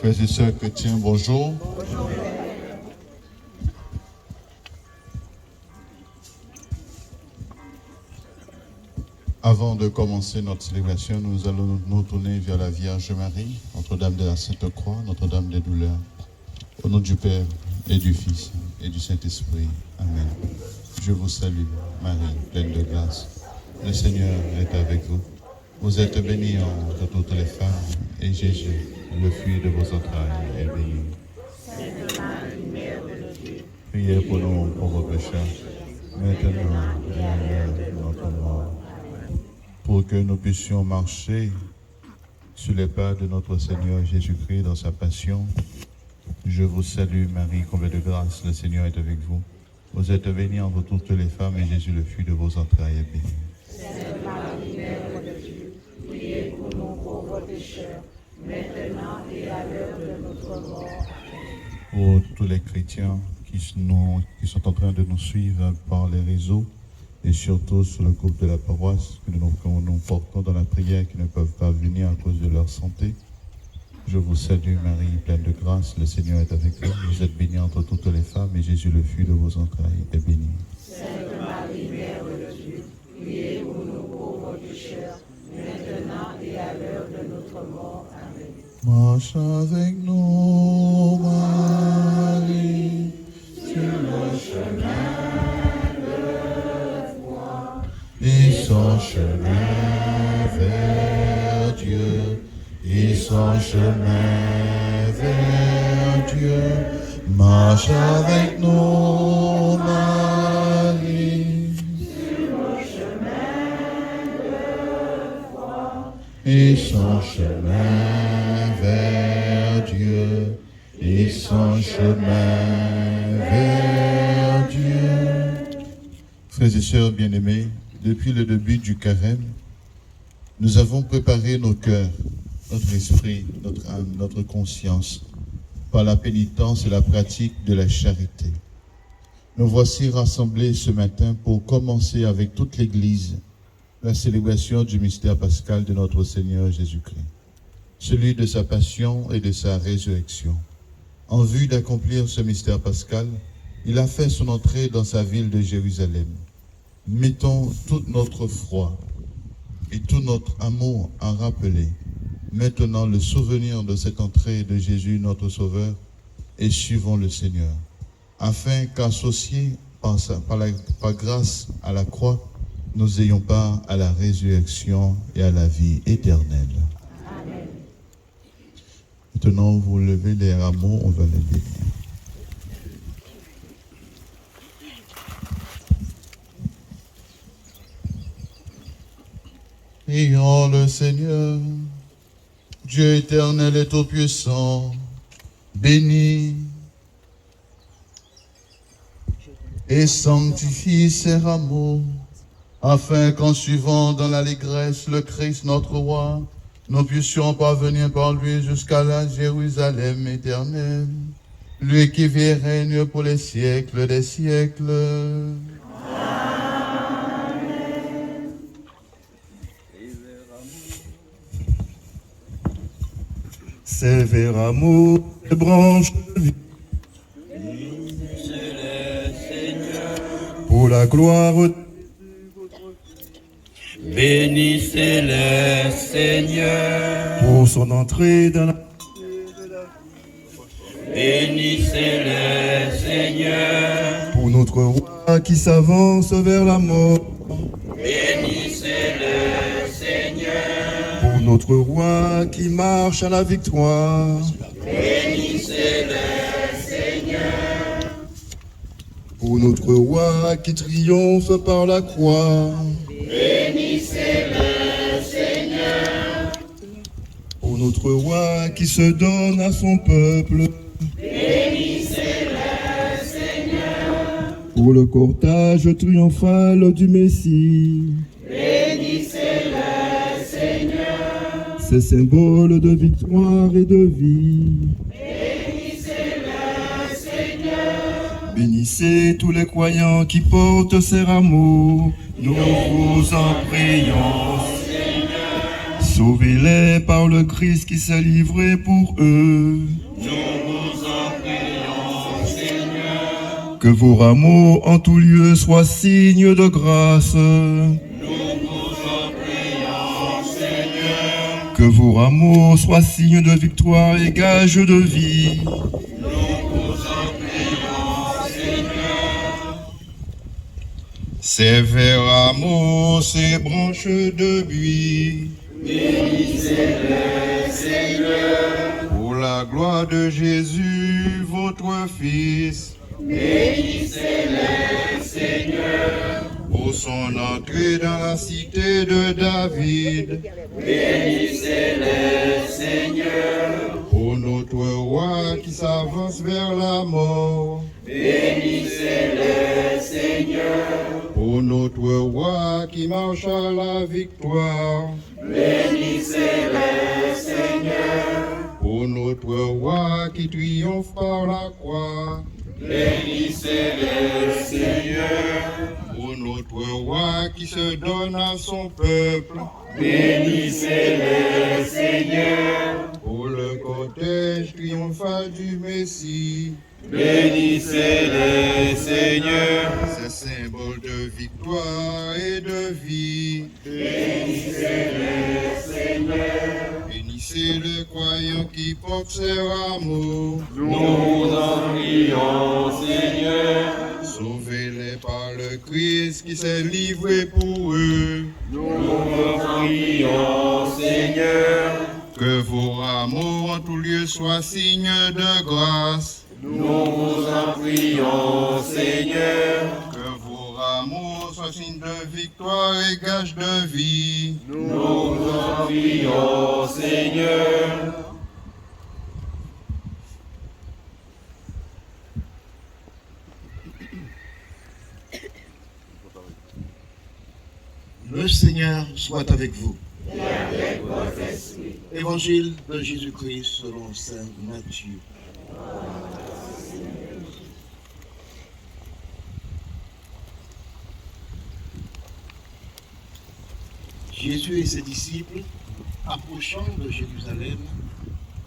Frères et sœurs chrétiens, bonjour. Avant de commencer notre célébration, nous allons nous tourner vers la Vierge Marie, Notre-Dame de la Sainte Croix, Notre-Dame des douleurs. Au nom du Père et du Fils et du Saint-Esprit. Amen. Je vous salue, Marie, pleine de grâce. Le Seigneur est avec vous. Vous êtes bénie entre toutes les femmes, et Jésus, le fruit de vos entrailles, est béni. Sainte Marie, Mère de Dieu, Priez pour nous pauvres pécheurs, maintenant et à l'heure de notre mort. Pour que nous puissions marcher sur les pas de notre Seigneur Jésus-Christ dans sa passion, je vous salue, Marie, comblée de grâce, le Seigneur est avec vous. Vous êtes bénie entre toutes les femmes, et Jésus, le fruit de vos entrailles, est béni. Sainte Marie, Mère de Dieu, priez pour nous pauvres pécheurs, maintenant et à l'heure de notre mort. Pour tous les chrétiens qui sont en train de nous suivre par les réseaux, et surtout sur le groupe de la paroisse, que nous portons dans la prière, qui ne peuvent pas venir à cause de leur santé, je vous salue, Marie, pleine de grâce, le Seigneur est avec vous. Vous êtes bénie entre toutes les femmes, et Jésus, le fruit de vos entrailles, est béni. Sainte Marie, Mère de Dieu, priez pour nous pauvres pécheurs, maintenant et à l'heure de notre mort. Amen. Marche avec nous, Marie, sur le chemin de foi, et son chemin vers Dieu. Et son chemin vers Dieu, marche avec nous, Marie. Sur le chemin de foi, Et son chemin vers Dieu, et son chemin vers Dieu. Frères et sœurs bien-aimés, depuis le début du carême, nous avons préparé nos cœurs, notre esprit, notre âme, notre conscience, par la pénitence et la pratique de la charité. Nous voici rassemblés ce matin pour commencer avec toute l'Église la célébration du mystère pascal de notre Seigneur Jésus-Christ, celui de sa passion et de sa résurrection. En vue d'accomplir ce mystère pascal, il a fait son entrée dans sa ville de Jérusalem. Mettons toute notre foi et tout notre amour à rappeler maintenant le souvenir de cette entrée de Jésus notre Sauveur, et suivons le Seigneur, afin qu'associés par grâce à la croix, nous ayons part à la résurrection et à la vie éternelle. Amen. Maintenant, vous levez les rameaux, on va les bénir. Prions le Seigneur. Dieu éternel et tout-puissant, bénis et sanctifie ces rameaux, afin qu'en suivant dans l'allégresse le Christ notre roi, nous puissions parvenir par lui jusqu'à la Jérusalem éternelle, lui qui vit et règne pour les siècles des siècles. Ces rameaux, les branches de vie, Bénissez-les, Seigneur. pour la gloire, Bénissez-les, Seigneur. pour son entrée dans la... Bénissez-les, Seigneur. pour notre roi qui s'avance vers la mort, Bénissez-les, Seigneur. pour notre roi qui marche à la victoire, Bénissez-les, Seigneur. pour notre roi qui triomphe par la croix, Bénissez-les, Seigneur. pour notre roi qui se donne à son peuple, Bénissez-les, Seigneur. pour le cortège triomphal du Messie. Bénissez-les, Seigneur. Ces symboles de victoire et de vie. Bénissez-les, Seigneur. Bénissez tous les croyants qui portent ces rameaux. Nous vous en prions. Sauvez-les par le Christ qui s'est livré pour eux. Nous vous en prions, Seigneur. Que vos rameaux en tout lieu soient signes de grâce. Nous vous en prions, Seigneur. Que vos rameaux soient signes de victoire et gages de vie. Nous vous en prions, Seigneur. Ces verts rameaux, ces branches de buis, Bénissez-le, Seigneur. pour la gloire de Jésus, votre Fils, Bénissez-le, Seigneur. pour son entrée dans la cité de David, Bénissez-le, Seigneur. pour notre roi qui s'avance vers la mort, Bénissez-le, Seigneur. pour notre roi qui marche à la victoire, Bénissez-le, Seigneur. pour notre roi qui triomphe par la croix, Bénissez-le, Seigneur. pour notre roi qui se donne à son peuple, Bénissez-le, Seigneur. pour le cortège triomphal du Messie. Bénissez-le, Seigneur. Ces symboles de victoire et de vie. Bénissez-le, Seigneur. Bénissez le croyant qui porte ses rameaux. Nous vous en prions, Seigneur. Sauvez-les par le Christ qui s'est livré pour eux. Nous vous en prions, Seigneur. Que vos rameaux en tout lieu soient signes de grâce. Nous vous en prions, Seigneur. Que vos rameaux soient signes de victoire et gages de vie. Nous vous en prions, Seigneur. Le Seigneur soit avec vous. Et avec votre esprit. Évangile de Jésus-Christ selon saint Matthieu. Jésus et ses disciples, approchant de Jérusalem,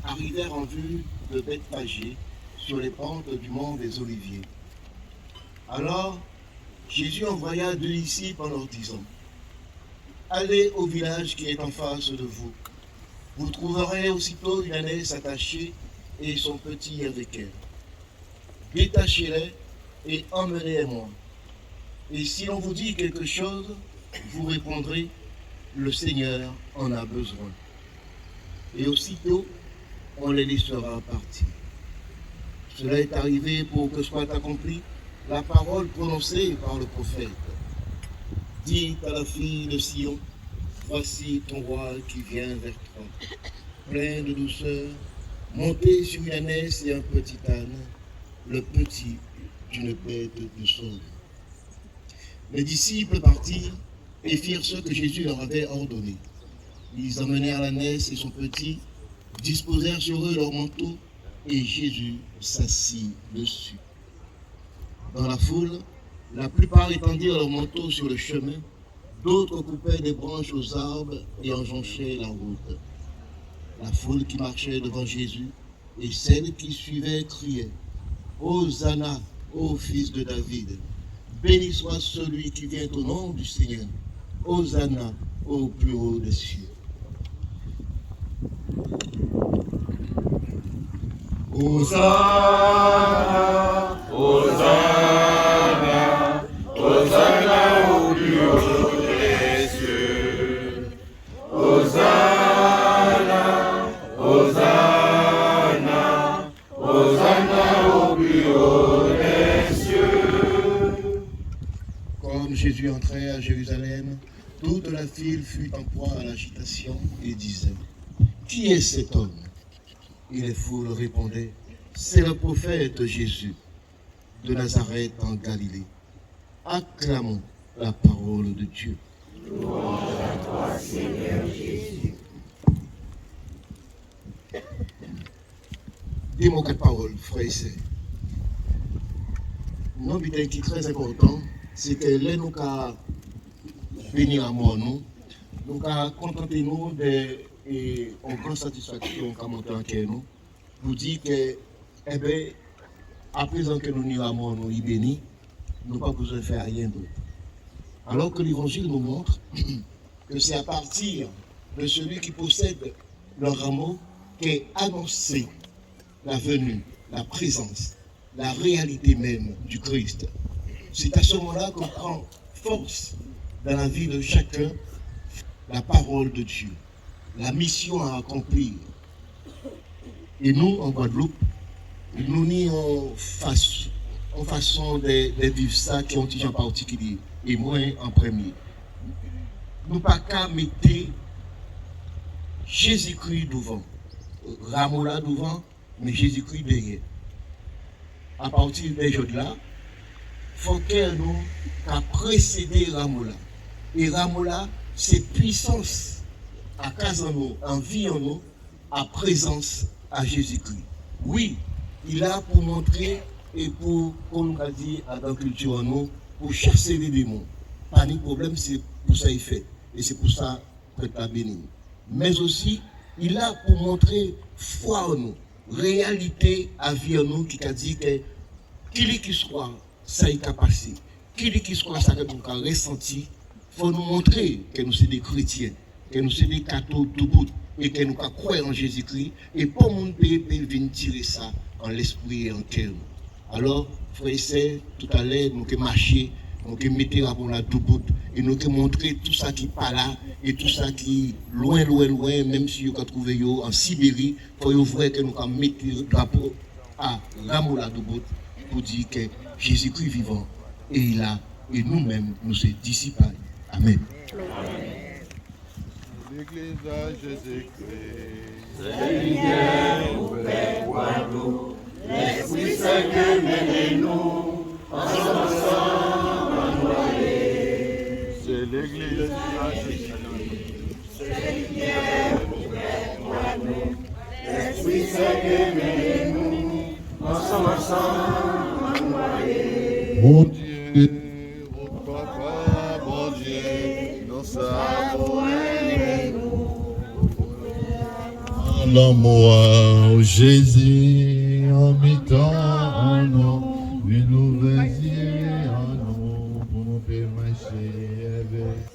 arrivèrent en vue de Bethphagée sur les pentes du mont des Oliviers. Alors, Jésus envoya 2 disciples en leur disant: allez au village qui est en face de vous. Vous trouverez aussitôt une ânesse attachée et son petit avec elle. Détachez-les et emmenez-les-moi. Et si l'on vous dit quelque chose, vous répondrez: le Seigneur en a besoin. Et aussitôt, on les laissera partir. Cela est arrivé pour que soit accomplie la parole prononcée par le prophète. Dites à la fille de Sion: voici ton roi qui vient vers toi, plein de douceur, monté sur une ânesse et un petit âne, le petit d'une bête de somme. Les disciples partirent et firent ce que Jésus leur avait ordonné. Ils emmenèrent l'ânesse et son petit, disposèrent sur eux leurs manteaux, et Jésus s'assit dessus. Dans la foule, la plupart étendirent leurs manteaux sur le chemin, d'autres coupaient des branches aux arbres et enjonchaient la route. La foule qui marchait devant Jésus et celle qui suivait criaient: Hosanna, ô fils de David! Béni soit celui qui vient au nom du Seigneur! Hosanna au plus haut des cieux! Hosanna, Hosanna, Hosanna au plus haut des cieux. Hosanna, Hosanna, Hosanna au plus haut des cieux. Comme Jésus entrait à Jérusalem, toute la ville fut en proie à l'agitation et disait: qui est cet homme? Et les foules répondaient: c'est le prophète Jésus de Nazareth en Galilée. Acclamons la parole de Dieu. Louange à toi, Seigneur Jésus. Des mots de parole, frères et sœurs. Non, mais qui est très important, c'est que là, nous avons béni à moi, nous, nous avons contenté nous et en grande satisfaction comme en tant que nous, pour dire que, eh bien, à présent que nous n'y avons nous y bénis, nous n'avons pas besoin de faire rien d'autre. Alors que l'Évangile nous montre que c'est à partir de celui qui possède le rameau qu'est annoncée la venue, la présence, la réalité même du Christ. C'est à ce moment-là qu'on prend force dans la vie de chacun la parole de Dieu, la mission à accomplir. Et nous, en Guadeloupe, nous n'y en façon de vivre ça qui ont dit en particulier, et moi en premier. Nous pas qu'à mettre Jésus-Christ devant, Ramola devant, mais Jésus-Christ derrière. À partir de ce jour-là, il faut que nous qu'à précéder Ramola. Et Ramola, c'est puissance à cause en nous, en vie en nous, à présence à Jésus-Christ. Oui, il a pour montrer et pour, comme on a dit à la culture en nous, pour chasser les démons. Pas de problème, c'est pour ça qu'il fait. Et c'est pour ça qu'il est béni. Mais aussi, il a pour montrer foi en nous, réalité à vie en nous, qui a dit que qui soit, ça y a passé. Qui soit, ça que nous avons ressenti. Il faut nous montrer que nous sommes des chrétiens, que nous sommes des catholiques tout bout, et que nous croyons en Jésus-Christ. Et pour mon pays, venir tirer ça en l'esprit et en cœur. Alors, frères et sœurs, tout à l'heure, nous avons marché, nous avons mis la bonne tout bout, et nous avons montré tout ça qui n'est pas là, et tout ça qui est loin, même si vous trouvez en Sibérie, il faut voir que nous avons mis le drapeau à Ramola tout bout pour dire que Jésus-Christ est vivant, et il a, et nous-mêmes, nous sommes disciples. Amen. L'Église à Jésus-Christ. Seigneur, au Père Guadeloupe, l'Esprit Saint que menez-nous, ensemble à noyer. C'est l'Église à Jésus-Christ. Seigneur, au Père Guadeloupe, l'Esprit Saint que menez-nous, ensemble à noyer. Mon Dieu, oh Papa, mon Dieu, nous savons l'amour, Jésus, en mi-temps en nous, une nouvelle vie en nous, pour nous faire marcher avec.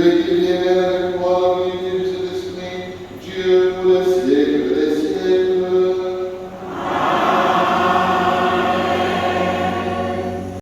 qui vient